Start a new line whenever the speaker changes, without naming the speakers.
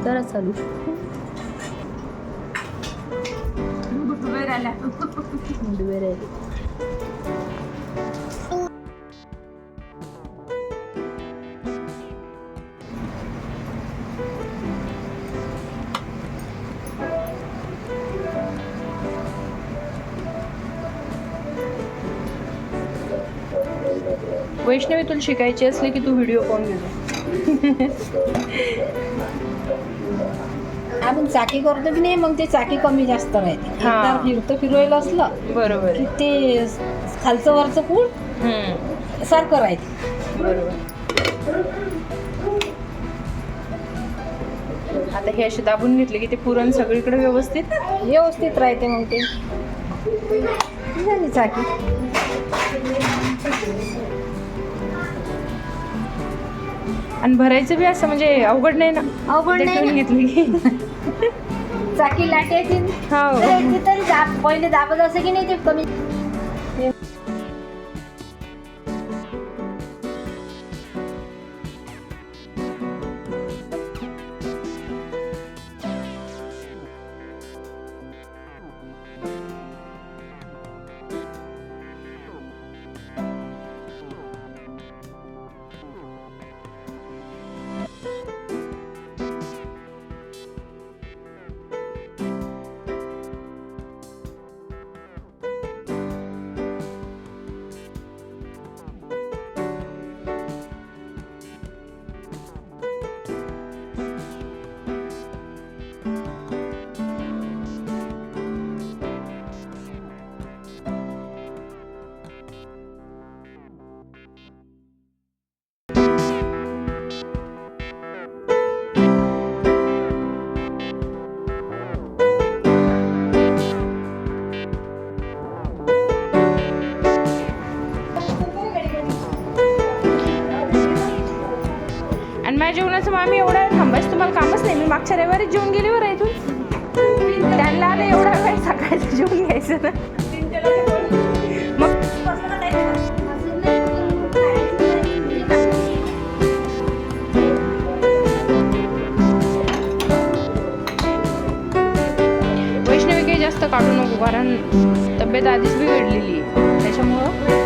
करा चालू. मुंडवे राहिले. वैष्णवी, तुला शिकायची असली की तू व्हिडिओ पाहून घे.
आपण चाकी करतो की नाही, मग ते चाकी कमी जास्त राहते. एकदा फिरवायला असलं
बरोबर
की ते खालचं वरचं पूळ सारखं राहते.
बरोबर. आता हे असे दाबून घेतले की ते पुरण सगळीकडे व्यवस्थित
राहते. मग ते झाली चाकी.
आणि भरायचं बी असं म्हणजे अवघड नाही ना.
अवघड नाही
घेतली की
चाकी लाटायची.
हो.
तरी पहिले दाबत असं की नाही ते कमी.
आणि माझ्या जेवणाचं मामी एवढा वेळ थांबायचं तुम्हाला कामच नाही. मी मागच्या रविवारी जेवून गेली बरं इथून. त्यांना आलं एवढा वेळ सकाळचं जेवून घ्यायचं ना. मग वैष्णवी काही जास्त काढू नको, कारण तब्येत आधीच बिघडलेली आहे त्याच्यामुळं